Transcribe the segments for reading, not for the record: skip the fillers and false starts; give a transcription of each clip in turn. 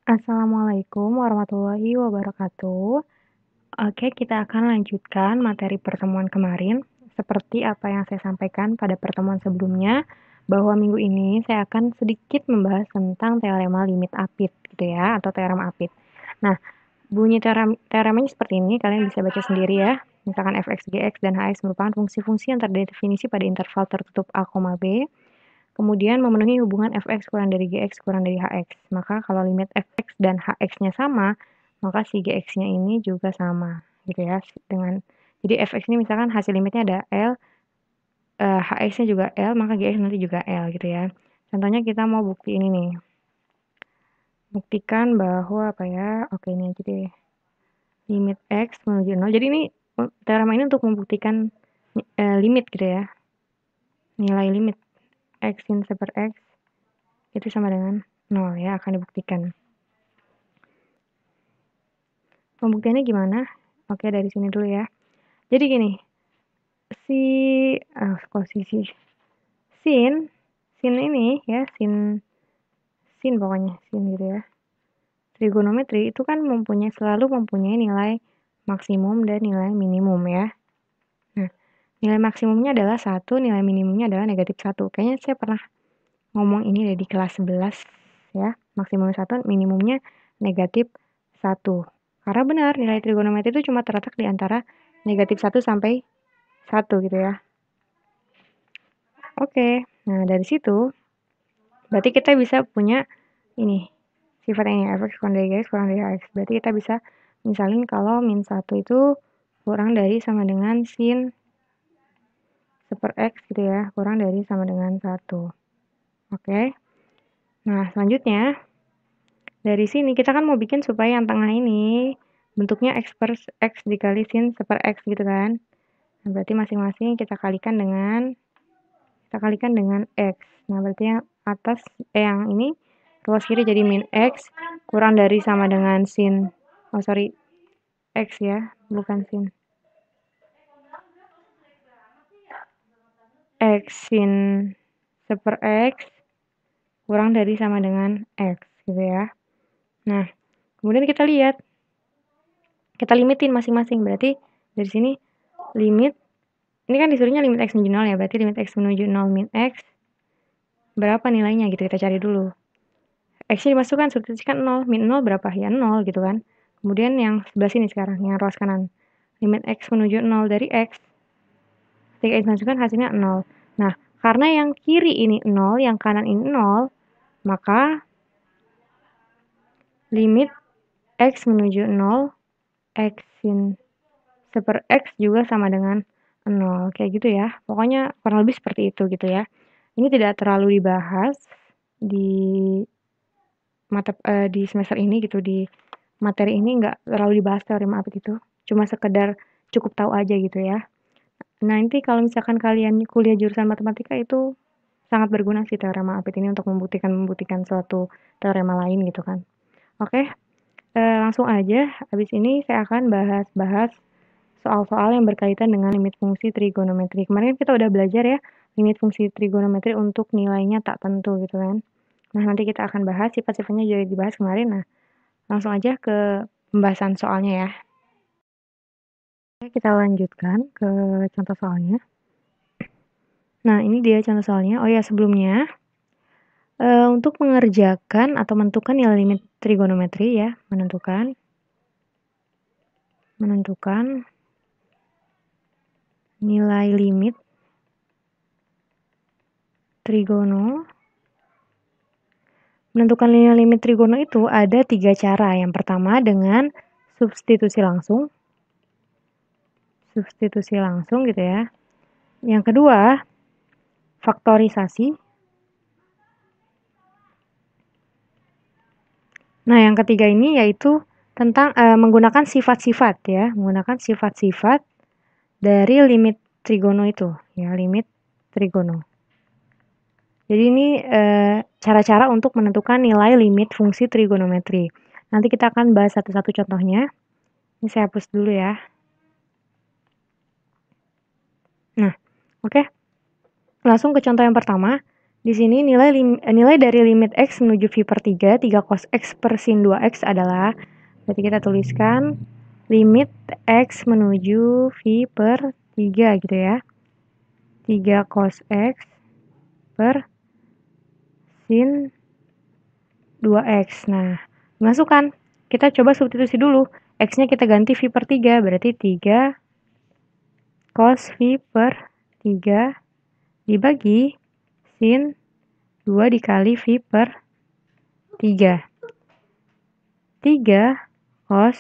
Assalamualaikum warahmatullahi wabarakatuh. Oke, kita akan lanjutkan materi pertemuan kemarin. Seperti apa yang saya sampaikan pada pertemuan sebelumnya, bahwa minggu ini saya akan sedikit membahas tentang teorema limit apit, gitu ya, atau teorema apit. Nah, bunyi teoremanya seperti ini, kalian bisa baca sendiri ya. Misalkan fx, gx, dan hx merupakan fungsi-fungsi yang terdefinisi pada interval tertutup a, b, kemudian memenuhi hubungan fx kurang dari gx kurang dari hx. Maka kalau limit fx dan hx-nya sama, maka si gx-nya ini juga sama, gitu ya. Jadi fx ini misalkan hasil limitnya ada L, hx-nya juga L, maka gx nanti juga L, gitu ya. Contohnya kita mau bukti ini nih. Buktikan bahwa apa ya, oke ini aja deh. Limit x menuju 0. Jadi ini teorema ini untuk membuktikan limit gitu ya. Nilai limit x sin per x itu sama dengan 0 ya, akan dibuktikan. Pembuktiannya gimana? Oke, dari sini dulu ya. Jadi gini, sin ini ya, sin pokoknya, sin gitu ya. Trigonometri itu kan selalu mempunyai nilai maksimum dan nilai minimum ya. Nah, nilai maksimumnya adalah 1, nilai minimumnya adalah negatif 1. Kayaknya saya pernah ngomong ini di kelas 11 ya. Maksimum 1, minimumnya negatif 1. Karena benar, nilai trigonometri itu cuma terletak di antara negatif 1 sampai 1 gitu ya. Oke, nah dari situ berarti kita bisa punya ini sifat ini fx kurang dari gx kurang dari hx. Berarti kita bisa misalin kalau min 1 itu kurang dari sama dengan sin per x gitu ya, kurang dari sama dengan 1. Oke. Nah, selanjutnya dari sini kita kan mau bikin supaya yang tengah ini bentuknya x per x dikali sin per x gitu kan. Nah, berarti masing-masing kita kalikan dengan x. Nah, berarti yang atas yang ini ruas kiri jadi min x kurang dari sama dengan sin x ya, bukan sin. X sin per x kurang dari sama dengan x gitu ya. Nah, kemudian kita lihat, kita limitin masing-masing. Berarti dari sini limit, ini kan disuruhnya limit x menuju 0 ya, berarti limit x menuju 0 min x berapa nilainya gitu, kita cari dulu. X-nya dimasukkan, substitusikan 0, min 0 berapa? Ya 0 gitu kan. Kemudian yang sebelah sini sekarang, yang ruas kanan. Limit x menuju 0 dari x, ketika x dimasukkan hasilnya 0. Nah, karena yang kiri ini 0, yang kanan ini 0, maka limit x menuju 0, x sin per x juga sama dengan 0. Kayak gitu ya. Pokoknya kurang lebih seperti itu gitu ya. Ini tidak terlalu dibahas di di semester ini gitu, di materi ini nggak terlalu dibahas teorema apit itu. Cuma sekedar cukup tahu aja gitu ya. Nah, nanti kalau misalkan kalian kuliah jurusan matematika itu sangat berguna sih teorema apit ini untuk membuktikan suatu teorema lain gitu kan. Oke, langsung aja. Habis ini saya akan bahas soal-soal yang berkaitan dengan limit fungsi trigonometri. Kemarin kita udah belajar ya, limit fungsi trigonometri untuk nilainya tak tentu gitu kan. Nah, nanti kita akan bahas sifat-sifatnya juga dibahas kemarin. Nah, langsung aja ke pembahasan soalnya ya. Oke, kita lanjutkan ke contoh soalnya. Nah, ini dia contoh soalnya. Oh ya, sebelumnya untuk mengerjakan atau menentukan nilai limit trigonometri ya, menentukan nilai limit trigono. Menentukan nilai limit trigono itu ada 3 cara. Yang pertama dengan substitusi langsung gitu ya. Yang kedua, faktorisasi. Nah, yang ketiga ini yaitu tentang menggunakan sifat-sifat ya, menggunakan sifat-sifat dari limit trigono itu, ya, limit trigono. Jadi ini cara-cara untuk menentukan nilai limit fungsi trigonometri. Nanti kita akan bahas satu-satu contohnya. Ini saya hapus dulu ya. Nah, oke. Langsung ke contoh yang pertama. Di sini nilai dari limit X menuju V per 3 cos X per sin 2X adalah, berarti kita tuliskan limit X menuju V per 3 gitu ya. 3 cos X per sin 2X. Nah, masukkan. Kita coba substitusi dulu. X-nya kita ganti V per 3, berarti 3 cos V per 3 dibagi sin 2 dikali V per 3. 3 cos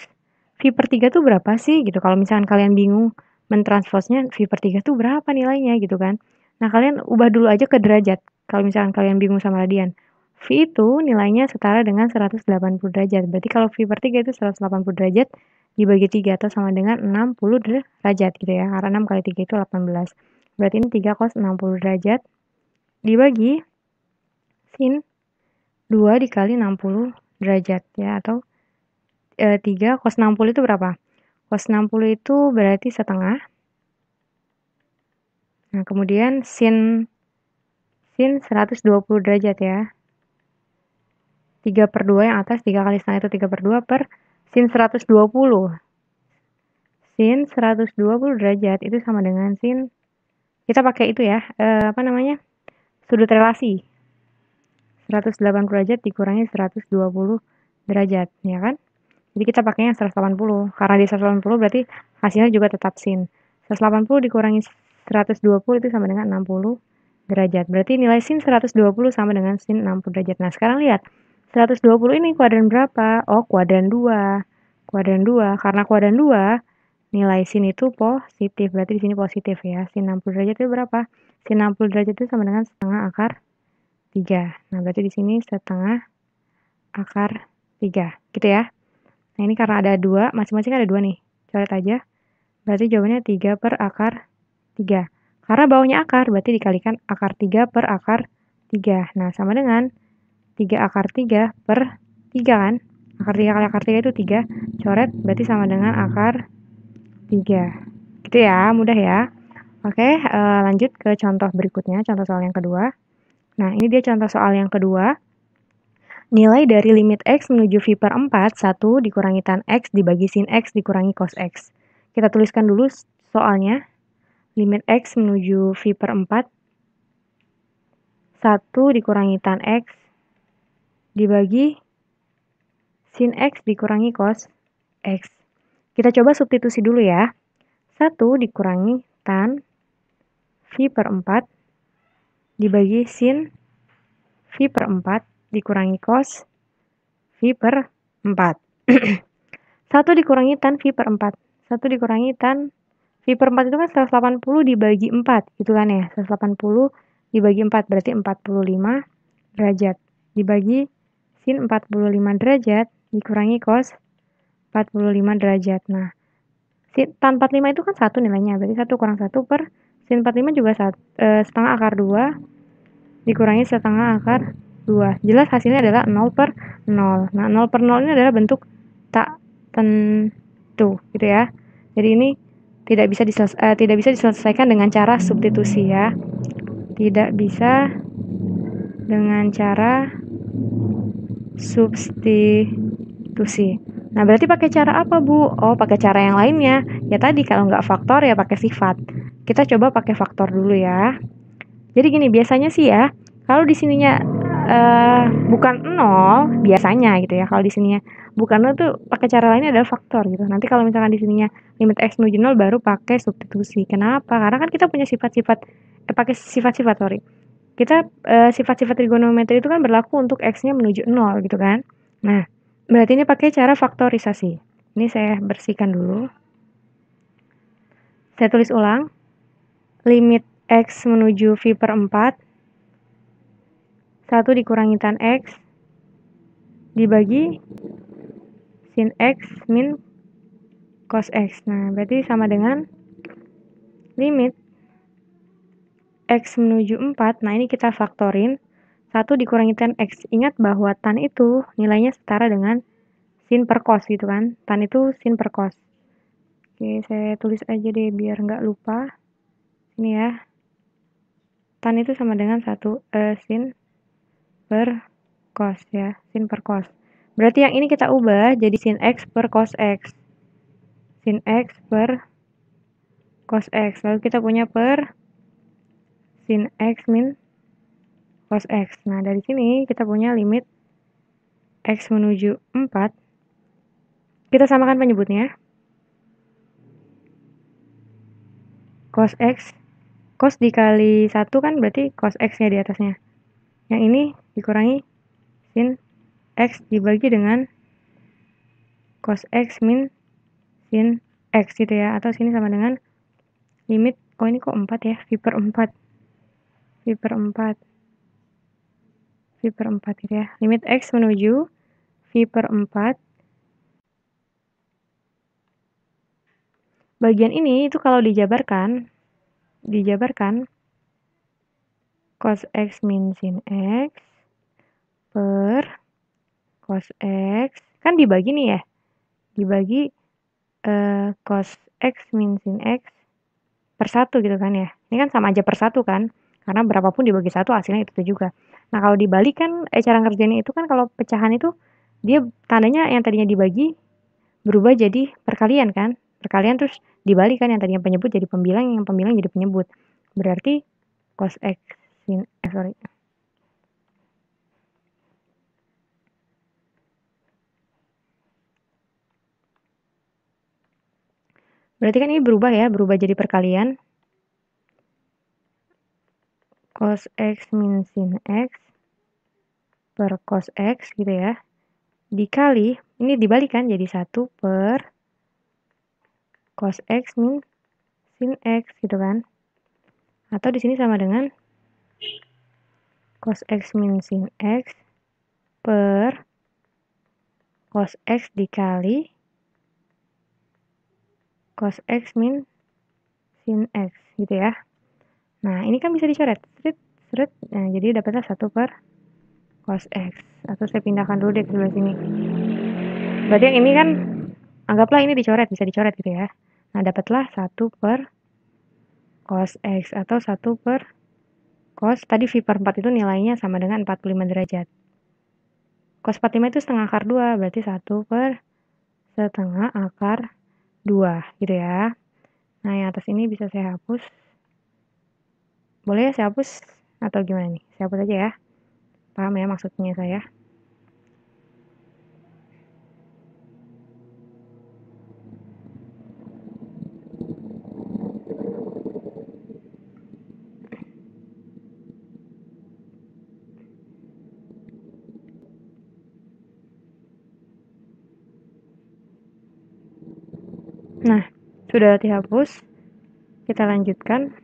V per 3 tuh berapa sih gitu. Kalau misalkan kalian bingung mentransposnya V per 3 tuh berapa nilainya gitu kan. Nah, kalian ubah dulu aja ke derajat. Kalau misalkan kalian bingung sama radian. V itu nilainya setara dengan 180 derajat. Berarti kalau V per 3 itu 180 derajat dibagi 3 atau sama dengan 60 derajat gitu ya. Karena 6 kali 3 itu 18. Berarti ini 3 cos 60 derajat dibagi sin 2 dikali 60 derajat ya. Atau 3 cos 60 itu berapa? Cos 60 itu berarti setengah. Nah, kemudian sin 120 derajat ya. 3 per 2 yang atas, 3 kali setengah itu 3 per 2 per sin 120. Sin 120 derajat itu sama dengan sin, kita pakai itu ya, sudut relasi. 180 derajat dikurangi 120 derajat, ya kan? Jadi kita pakainya 180. Karena di 180 berarti hasilnya juga tetap sin. 180 dikurangi 120 itu sama dengan 60 derajat. Berarti nilai sin 120 sama dengan sin 60 derajat. Nah, sekarang lihat. 120 ini kuadran berapa? Oh, kuadran 2. Kuadran 2. Karena kuadran 2, nilai sin itu positif. Berarti di sini positif ya. Sin 60 derajat itu berapa? Sin 60 derajat itu sama dengan setengah akar 3. Nah, berarti di sini setengah akar 3. Gitu ya. Nah, ini karena ada 2, masing-masing ada 2 nih. Coret aja. Berarti jawabannya 3 per akar 3. Karena bawahnya akar, berarti dikalikan akar 3 per akar 3. Nah, sama dengan 3 akar 3 per 3 kan? Akar 3 kali akar 3 itu 3. Coret, berarti sama dengan akar 3. Gitu ya, mudah ya. Oke, lanjut ke contoh berikutnya, contoh soal yang kedua. Nah, ini dia contoh soal yang kedua. Nilai dari limit X menuju V per 4, 1 dikurangi tan X dibagi sin X dikurangi cos X. Kita tuliskan dulu soalnya. Limit X menuju V per 4, 1 dikurangi tan X dibagi sin X dikurangi cos X. Kita coba substitusi dulu ya. 1 dikurangi tan V per 4 dibagi sin V per 4 dikurangi cos V per 4. 1 dikurangi tan V per 4. 1 dikurangi tan V per 4 itu kan 180 dibagi 4 gitu kan ya. 180 dibagi 4 berarti 45 derajat. Dibagi sin 45 derajat dikurangi cos 45 derajat. Nah, tan 45 itu kan 1 nilainya. Berarti 1 kurang 1 per sin 45 juga setengah akar 2 dikurangi setengah akar 2. Jelas hasilnya adalah 0 per 0. Nah, 0 per 0 ini adalah bentuk tak tentu gitu ya. Jadi ini tidak bisa diselesaikan dengan cara substitusi ya. Tidak bisa dengan cara substitusi. Nah, berarti pakai cara apa, Bu? Oh, pakai cara yang lainnya. Ya tadi kalau nggak faktor ya pakai sifat. Kita coba pakai faktor dulu ya. Jadi gini, biasanya sih ya, kalau di sininya bukan 0, biasanya gitu ya. Kalau di sininya bukan 0 tuh pakai cara lainnya adalah faktor gitu. Nanti kalau misalkan di sininya limit X menuju 0 baru pakai substitusi. Kenapa? Karena kan kita punya pakai sifat-sifat, sorry. Kita sifat-sifat trigonometri itu kan berlaku untuk X-nya menuju 0 gitu kan. Nah, berarti ini pakai cara faktorisasi. Ini saya bersihkan dulu. Saya tulis ulang. Limit X menuju V per 4, 1 dikurangi tan X dibagi sin X min cos X. Nah, berarti sama dengan limit X menuju 4. Nah, ini kita faktorin. 1 dikurangi tan X. Ingat bahwa tan itu nilainya setara dengan sin per cos gitu kan. Tan itu sin per cos. Oke, saya tulis aja deh biar nggak lupa. Ini ya. tan itu sama dengan 1 sin per cos ya, sin per cos. Berarti yang ini kita ubah jadi sin X per cos X. Sin X per cos X. Lalu kita punya per sin X min cos X. Nah, dari sini kita punya limit X menuju 4. Kita samakan penyebutnya. Cos X. Cos dikali 1 kan berarti cos X-nya di atasnya. Yang ini dikurangi sin X dibagi dengan cos X min sin X gitu ya. Atau sini sama dengan limit, oh ini kok 4 ya, V per 4. V per 4. V per 4 gitu ya. Limit X menuju V per 4. Bagian ini itu kalau dijabarkan cos X min sin X per cos X. Kan dibagi nih ya. Dibagi cos X min sin X per 1 gitu kan ya. Ini kan sama aja per 1 kan. Karena berapapun dibagi 1 hasilnya itu juga. Nah, kalau dibalik kan cara ngerjainnya itu kan kalau pecahan itu dia tandanya yang tadinya dibagi berubah jadi perkalian kan. Perkalian terus dibalik kan yang tadinya penyebut jadi pembilang, yang pembilang jadi penyebut. Berarti cos X sin Berarti kan ini berubah ya, berubah jadi perkalian. Cos X min sin X per cos X gitu ya. Dikali, ini dibalik kan jadi 1 per cos X min sin X gitu kan. Atau di sini sama dengan cos X min sin X per cos X dikali cos X min sin X gitu ya. Nah, ini kan bisa dicoret. Seret. Nah, jadi dapatnya 1 per cos X. Atau saya pindahkan dulu deh ke sebelah sini. Berarti yang ini kan, anggaplah ini dicoret, bisa dicoret gitu ya. Nah, dapatlah 1 per cos X. Atau 1 per cos, tadi V per 4 itu nilainya sama dengan 45 derajat. Cos 45 itu setengah akar 2, berarti 1 per setengah akar 2 gitu ya. Nah, yang atas ini bisa saya hapus. Boleh ya saya hapus? Atau gimana nih? Saya hapus aja ya. Paham ya maksudnya saya? Nah, sudah dihapus. Kita lanjutkan.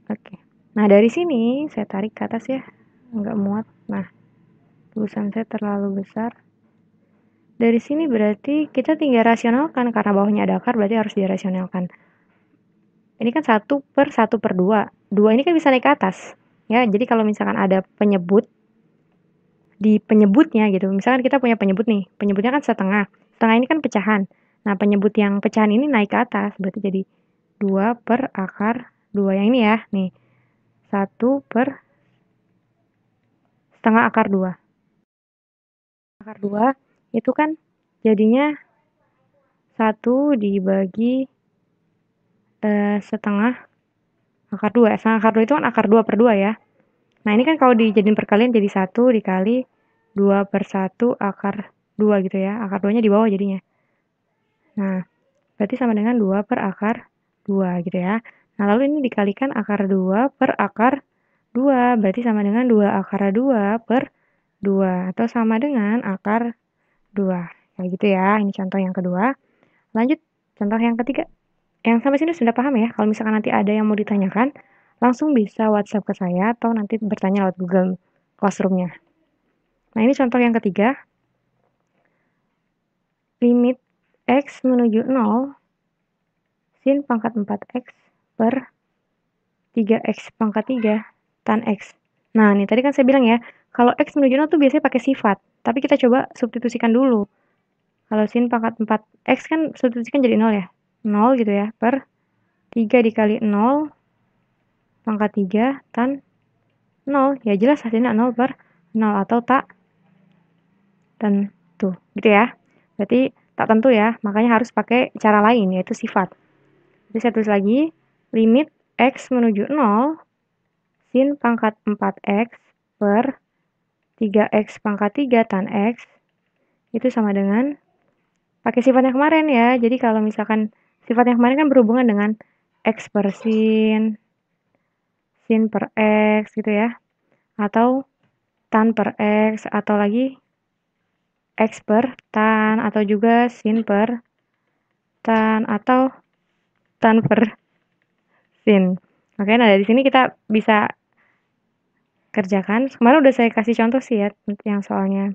Oke. Nah, dari sini saya tarik ke atas ya. Nggak muat. Nah, tulisan saya terlalu besar. Dari sini berarti kita tinggal rasionalkan. Karena bawahnya ada akar, berarti harus dirasionalkan. Ini kan 1 per 1 per 2. 2 ini kan bisa naik ke atas. Ya, jadi kalau misalkan ada penyebut, di penyebutnya gitu. Misalkan kita punya penyebut nih. Penyebutnya kan setengah. Setengah ini kan pecahan. Nah, penyebut yang pecahan ini naik ke atas. Berarti jadi 2 per akar 2. Yang ini ya. Nih. 1 per setengah akar 2. Akar 2 itu kan jadinya 1 dibagi setengah akar 2. Setengah akar 2 itu kan akar 2 per 2 ya. Nah, ini kan kalau dijadiin perkalian jadi 1 dikali 2 per 1 akar 2 gitu ya. Akar 2-nya di bawah jadinya. Nah, berarti sama dengan 2 per akar 2 gitu ya. Nah, lalu ini dikalikan akar 2 per akar 2. Berarti sama dengan 2 akar 2 per 2. Atau sama dengan akar 2. Kayak gitu ya. Ini contoh yang kedua. Lanjut, contoh yang ketiga. Yang sampai sini sudah paham ya? Kalau misalkan nanti ada yang mau ditanyakan, langsung bisa WhatsApp ke saya atau nanti bertanya lewat Google Classroom-nya. Nah, ini contoh yang ketiga. Limit X menuju 0 sin pangkat 4X per 3X pangkat 3 tan X. Nah, nih tadi kan saya bilang ya, kalau X menuju 0 tuh biasanya pakai sifat. Tapi kita coba substitusikan dulu. Kalau sin pangkat 4X kan substitusikan jadi 0 ya. 0 gitu ya, per 3 dikali 0 pangkat 3 tan 0. Ya jelas hasilnya 0/0 atau tak tentu. Gitu ya. Berarti tak tentu ya, makanya harus pakai cara lain, yaitu sifat. Jadi saya tulis lagi, limit X menuju 0, sin pangkat 4X per 3X pangkat 3 tan X, itu sama dengan, pakai sifatnya kemarin ya, jadi kalau misalkan sifatnya kemarin kan berhubungan dengan X per sin per X gitu ya, atau tan per X, atau lagi X per tan, atau juga sin per tan, atau tan per sin. Oke, nah dari sini kita bisa kerjakan. Kemarin udah saya kasih contoh sih ya, yang soalnya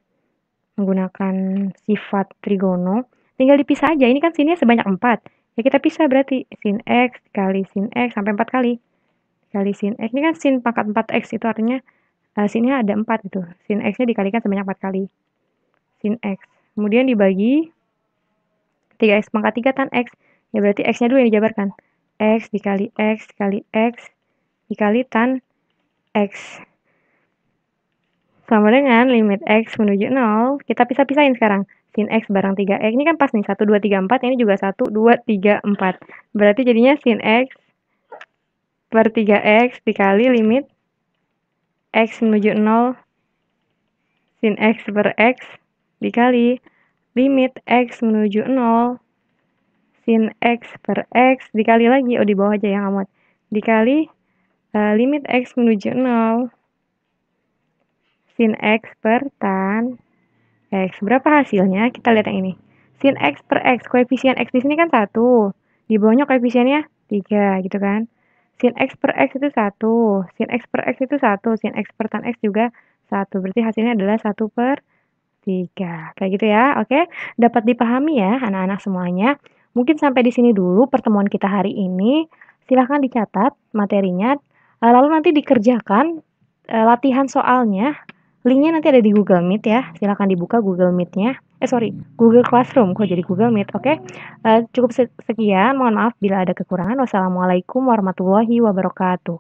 menggunakan sifat trigono. Tinggal dipisah aja, ini kan sinnya sebanyak 4. Ya kita pisah berarti, sin X kali sin X sampai 4 kali. Kali sin X, ini kan sin pangkat 4X, itu artinya sinnya ada 4 gitu. Sin X-nya dikalikan sebanyak 4 kali. Sin X. Kemudian dibagi 3X pangkat 3 tan X. Ya berarti X-nya dulu yang dijabarkan. X dikali X kali X dikali tan X. Sama dengan limit X menuju 0. Kita pisah-pisahin sekarang. Sin X barang 3X. Ini kan pas nih. 1, 2, 3, 4. Ini juga 1, 2, 3, 4. Berarti jadinya sin X per 3X dikali limit X menuju 0. Sin X per X dikali limit X menuju 0. Sin X per X dikali lagi. Oh di bawah aja ya ngamut. Dikali limit X menuju 0. Sin X per tan X. Berapa hasilnya? Kita lihat yang ini. Sin X per X. Koefisien X di sini kan 1. Di bawahnya koefisiennya 3 gitu kan. Sin X per X itu 1. Sin X per X itu 1. Sin X per tan X juga 1. Berarti hasilnya adalah 1/3. Kayak gitu ya. Oke. Dapat dipahami ya anak-anak semuanya. Mungkin sampai di sini dulu pertemuan kita hari ini. Silahkan dicatat materinya. Lalu nanti dikerjakan latihan soalnya. Linknya nanti ada di Google Meet ya. Silahkan dibuka Google Meet-nya. Google Classroom. Kok jadi Google Meet? Oke. Cukup sekian. Mohon maaf bila ada kekurangan. Wassalamualaikum warahmatullahi wabarakatuh.